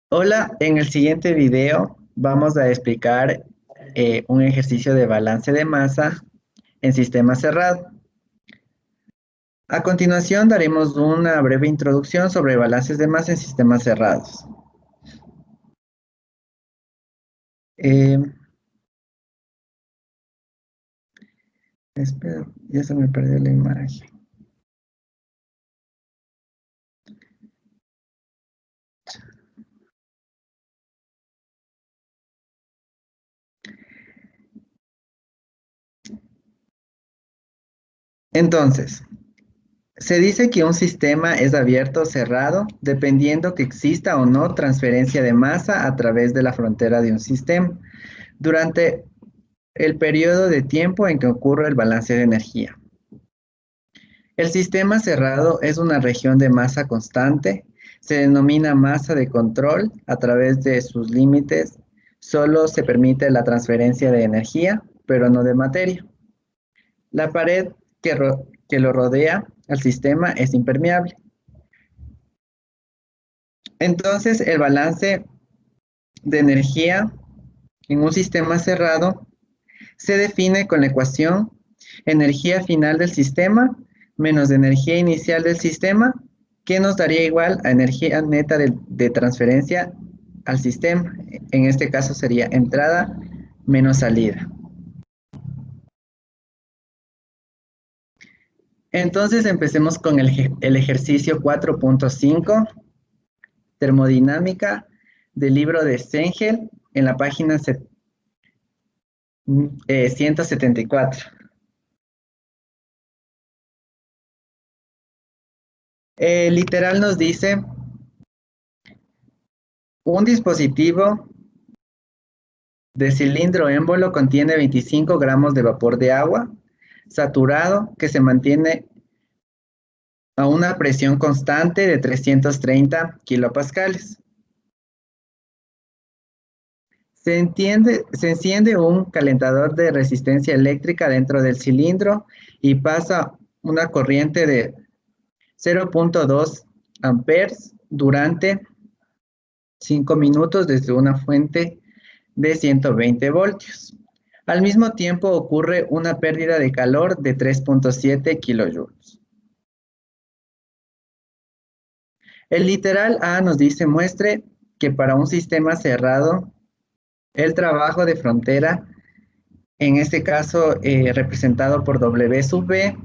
Hola, en el siguiente video vamos a explicar un ejercicio de balance de masa en sistema cerrado. A continuación daremos una breve introducción sobre balances de masa en sistemas cerrados. Eh, Espera, ya se me perdió la imagen. Entonces, se dice que un sistema es abierto o cerrado dependiendo que exista o no transferencia de masa a través de la frontera de un sistema durante el periodo de tiempo en que ocurre el balance de energía. El sistema cerrado es una región de masa constante. Se denomina masa de control. A través de sus límites solo se permite la transferencia de energía, pero no de materia. La pared que lo rodea al sistema es impermeable. Entonces, el balance de energía en un sistema cerrado se define con la ecuación energía final del sistema menos energía inicial del sistema, que nos daría igual a energía neta de transferencia al sistema. En este caso sería entrada menos salida. Entonces empecemos con el ejercicio 4.5, termodinámica del libro de Sengel, en la página 174. Literal nos dice, un dispositivo de cilindro émbolo contiene 25 gramos de vapor de agua saturado que se mantiene a una presión constante de 330 kilopascales. Se enciende un calentador de resistencia eléctrica dentro del cilindro y pasa una corriente de 0.2 amperes durante 5 minutos desde una fuente de 120 voltios. Al mismo tiempo ocurre una pérdida de calor de 3.7 kilojoules. El literal A nos dice, muestre que para un sistema cerrado, el trabajo de frontera, en este caso representado por W sub B,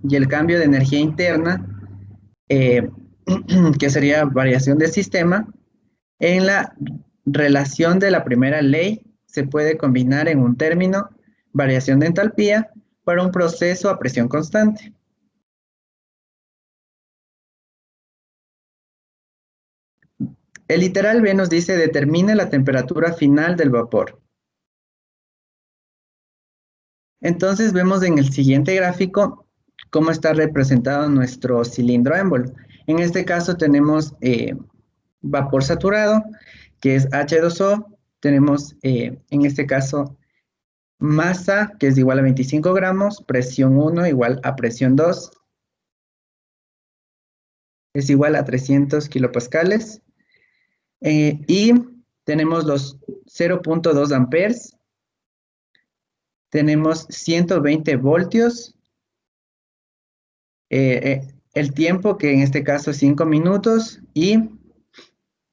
y el cambio de energía interna, que sería variación del sistema, en la relación de la primera ley se puede combinar en un término variación de entalpía para un proceso a presión constante. El literal B nos dice, determine la temperatura final del vapor. Entonces vemos en el siguiente gráfico cómo está representado nuestro cilindro émbolo. En este caso tenemos vapor saturado, que es H2O. Tenemos en este caso masa, que es igual a 25 gramos, presión 1 igual a presión 2, es igual a 300 kilopascales. Y tenemos los 0.2 amperes, tenemos 120 voltios, el tiempo que en este caso es 5 minutos y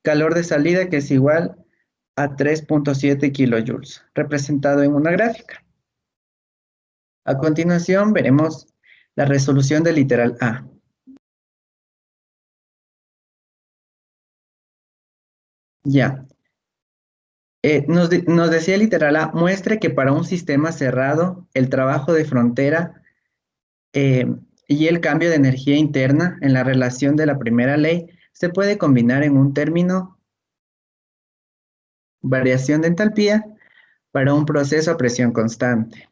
calor de salida que es igual a 3.7 kilojoules, representado en una gráfica. A continuación veremos la resolución del literal A. Ya. Nos decía el literal A, muestre que para un sistema cerrado, el trabajo de frontera y el cambio de energía interna en la relación de la primera ley se puede combinar en un término variación de entalpía para un proceso a presión constante.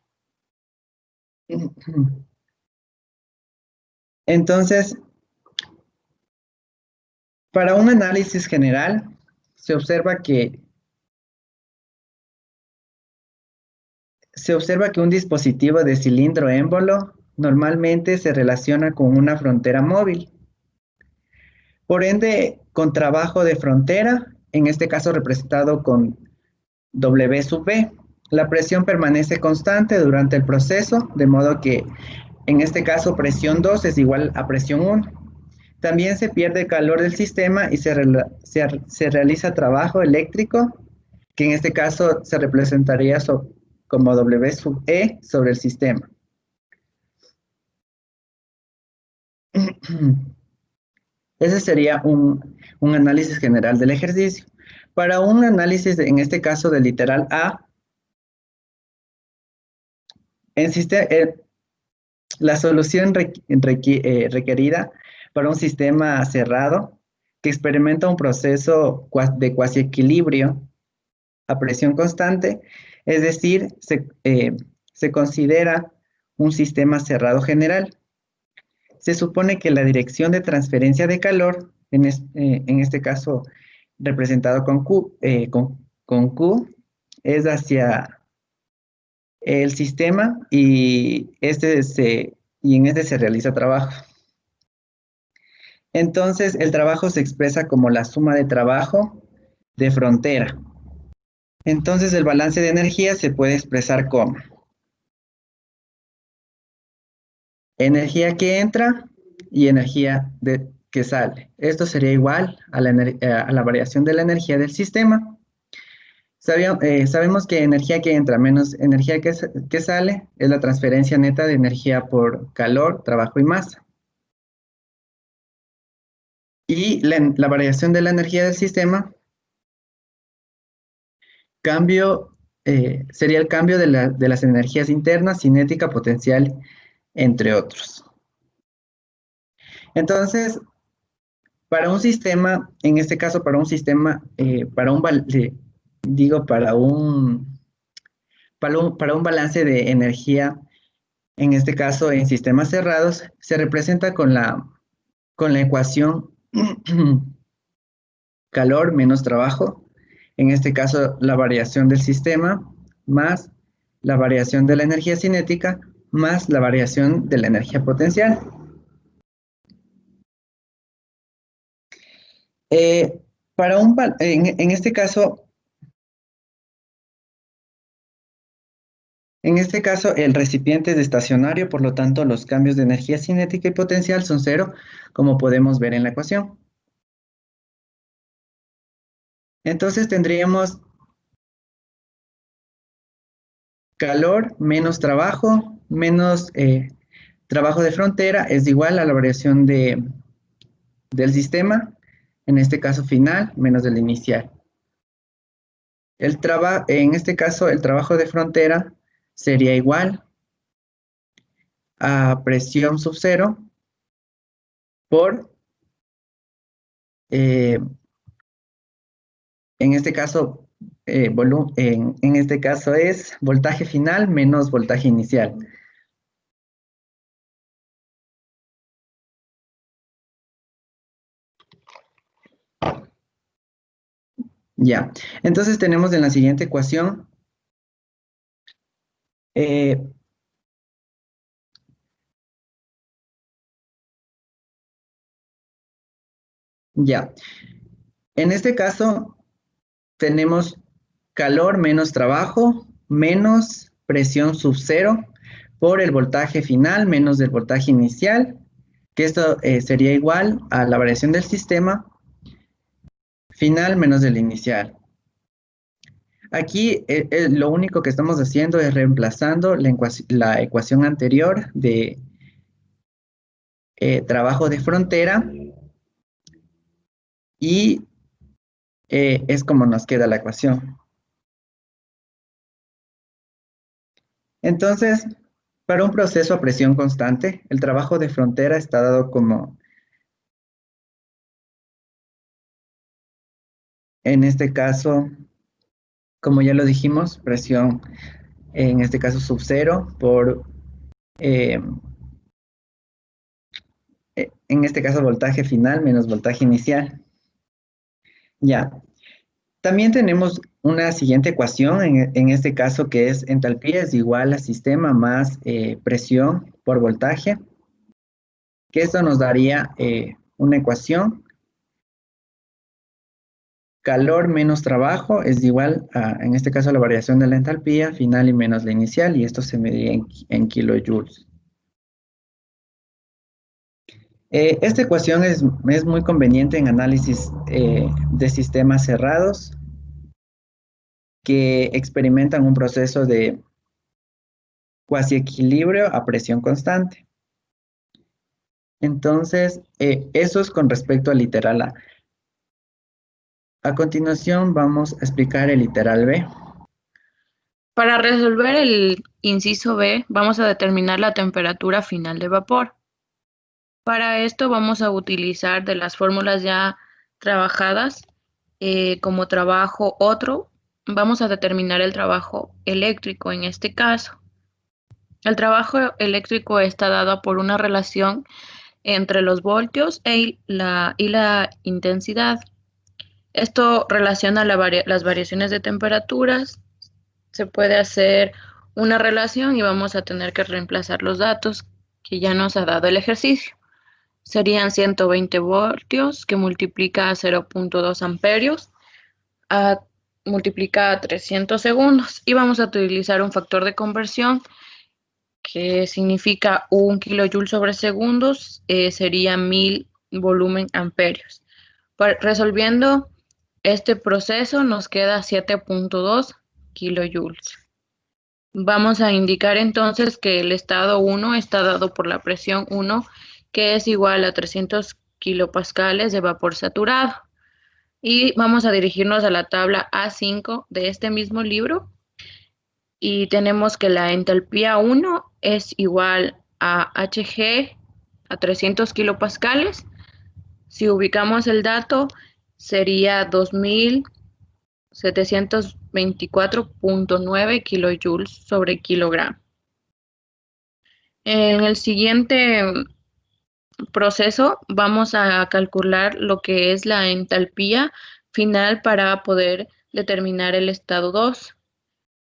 Entonces, para un análisis general, se observa que un dispositivo de cilindro émbolo normalmente se relaciona con una frontera móvil. Por ende, con trabajo de frontera, en este caso representado con W sub B. La presión permanece constante durante el proceso, de modo que en este caso presión 2 es igual a presión 1. También se pierde calor del sistema y se realiza trabajo eléctrico, que en este caso se representaría como W sub E sobre el sistema. Ese sería un análisis general del ejercicio. Para un análisis, en este caso del literal A, la solución requerida para un sistema cerrado que experimenta un proceso de cuasi equilibrio a presión constante, es decir, se considera un sistema cerrado general. Se supone que la dirección de transferencia de calor, en este caso representado con Q, es hacia el sistema y en este se realiza trabajo. Entonces, el trabajo se expresa como la suma de trabajo de frontera. Entonces, el balance de energía se puede expresar como energía que entra y energía que sale. Esto sería igual a la variación de la energía del sistema. Sabemos que energía que entra menos energía que sale es la transferencia neta de energía por calor, trabajo y masa. Y la variación de la energía del sistema sería el cambio de las energías internas, cinética, potencial, entre otros. Entonces, para un sistema, en este caso para un sistema, para un balance de energía, en este caso en sistemas cerrados, se representa con la ecuación calor menos trabajo, en este caso la variación del sistema más la variación de la energía cinética más la variación de la energía potencial. En este caso, el recipiente es estacionario, por lo tanto, los cambios de energía cinética y potencial son cero, como podemos ver en la ecuación. Entonces tendríamos calor menos trabajo, menos trabajo de frontera, es igual a la variación del sistema, en este caso final, menos del inicial. En este caso, el trabajo de frontera sería igual a presión sub cero por, eh, en este caso, en este caso es voltaje final menos voltaje inicial. Ya, entonces tenemos en la siguiente ecuación, ya, en este caso tenemos calor menos trabajo menos presión sub cero por el voltaje final menos del voltaje inicial, que esto sería igual a la variación del sistema final menos del inicial. Aquí lo único que estamos haciendo es reemplazando la ecuación anterior de trabajo de frontera y es como nos queda la ecuación. Entonces, para un proceso a presión constante, el trabajo de frontera está dado como, en este caso, como ya lo dijimos, presión, en este caso sub cero por, en este caso voltaje final menos voltaje inicial. Ya. También tenemos una siguiente ecuación, en este caso que es entalpía es igual a sistema más presión por voltaje, que esto nos daría una ecuación calor menos trabajo es igual a, en este caso, la variación de la entalpía final y menos la inicial, y esto se mide en kilojoules. Esta ecuación es muy conveniente en análisis de sistemas cerrados que experimentan un proceso de cuasi equilibrio a presión constante. Entonces, eso es con respecto al literal A. A continuación vamos a explicar el literal B. Para resolver el inciso B, vamos a determinar la temperatura final de vapor. Para esto vamos a utilizar de las fórmulas ya trabajadas, como trabajo otro, vamos a determinar el trabajo eléctrico en este caso. El trabajo eléctrico está dado por una relación entre los voltios y la intensidad. Esto relaciona las variaciones de temperaturas. Se puede hacer una relación y vamos a tener que reemplazar los datos que ya nos ha dado el ejercicio. Serían 120 voltios que multiplica a 0.2 amperios, multiplica a 300 segundos, y vamos a utilizar un factor de conversión que significa 1 kilojoule sobre segundos, sería 1000 volumen amperios. Resolviendo este proceso nos queda 7.2 kilojoules. Vamos a indicar entonces que el estado 1 está dado por la presión 1, que es igual a 300 kilopascales de vapor saturado. Y vamos a dirigirnos a la tabla A5 de este mismo libro. Y tenemos que la entalpía 1 es igual a Hg a 300 kilopascales. Si ubicamos el dato, sería 2724.9 kilojoules sobre kilogramo. En el siguiente proceso vamos a calcular lo que es la entalpía final para poder determinar el estado 2.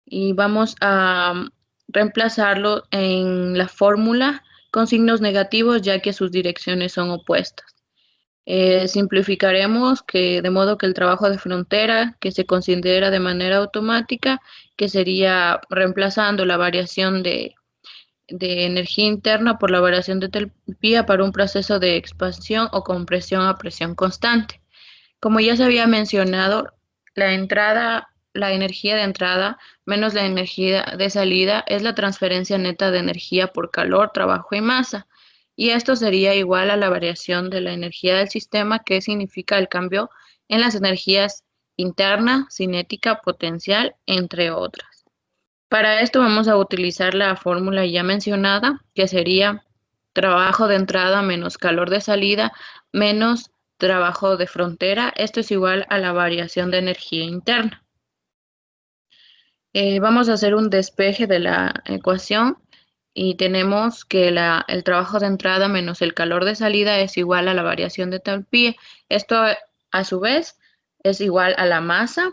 Y vamos a reemplazarlo en la fórmula con signos negativos, ya que sus direcciones son opuestas. Simplificaremos de modo que el trabajo de frontera, que se considera de manera automática, que sería reemplazando la variación de energía interna por la variación de entalpía para un proceso de expansión o compresión a presión constante. Como ya se había mencionado, la energía de entrada menos la energía de salida es la transferencia neta de energía por calor, trabajo y masa. Y esto sería igual a la variación de la energía del sistema, que significa el cambio en las energías interna, cinética, potencial, entre otras. Para esto vamos a utilizar la fórmula ya mencionada, que sería trabajo de entrada menos calor de salida menos trabajo de frontera. Esto es igual a la variación de energía interna. Vamos a hacer un despeje de la ecuación y tenemos que el trabajo de entrada menos el calor de salida es igual a la variación de entalpía. Esto a su vez es igual a la masa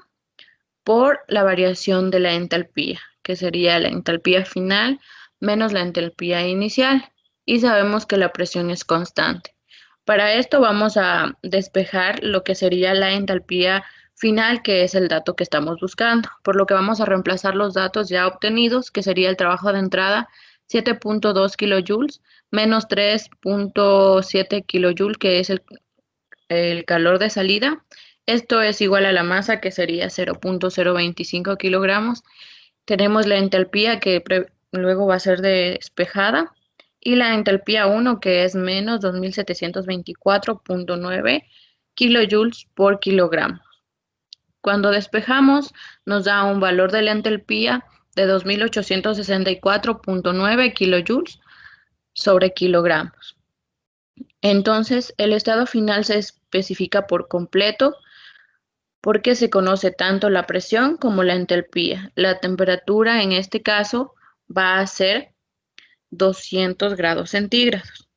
por la variación de la entalpía, que sería la entalpía final menos la entalpía inicial. Y sabemos que la presión es constante. Para esto vamos a despejar lo que sería la entalpía final, que es el dato que estamos buscando, por lo que vamos a reemplazar los datos ya obtenidos, que sería el trabajo de entrada 7.2 kilojoules menos 3.7 kilojoules, que es el calor de salida. Esto es igual a la masa, que sería 0.025 kilogramos. Tenemos la entalpía, que luego va a ser despejada, y la entalpía 1, que es menos 2724.9 kilojoules por kilogramo. Cuando despejamos, nos da un valor de la entalpía de 2864.9 kilojoules sobre kilogramos. Entonces, el estado final se especifica por completo porque se conoce tanto la presión como la entalpía. La temperatura en este caso va a ser 200 grados centígrados.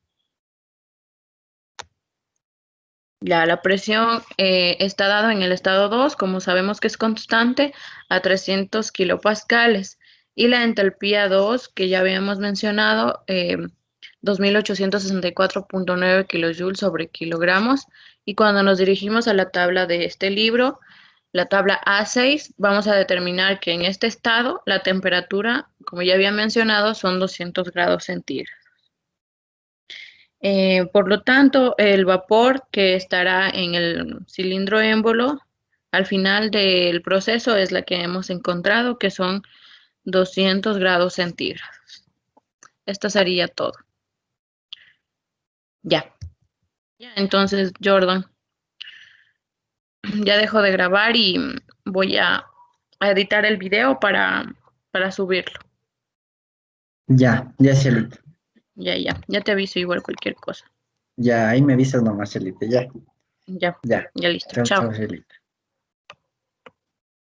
Ya la presión está dada en el estado 2, como sabemos que es constante, a 300 kilopascales. Y la entalpía 2, que ya habíamos mencionado, 2864.9 kilojoules sobre kilogramos, Y cuando nos dirigimos a la tabla de este libro, la tabla A6, vamos a determinar que en este estado la temperatura, como ya había mencionado, son 200 grados centígrados. Por lo tanto, el vapor que estará en el cilindro émbolo al final del proceso es la que hemos encontrado, que son 200 grados centígrados. Esto sería todo. Ya. Entonces, Jordan, ya dejo de grabar y voy a editar el video para subirlo. Ya, ya, Celita. Ya te aviso igual cualquier cosa. Ya, ahí me avisas nomás, Celita. Ya, Ya, ya. ya listo. Chao, Chao. chao, Celita.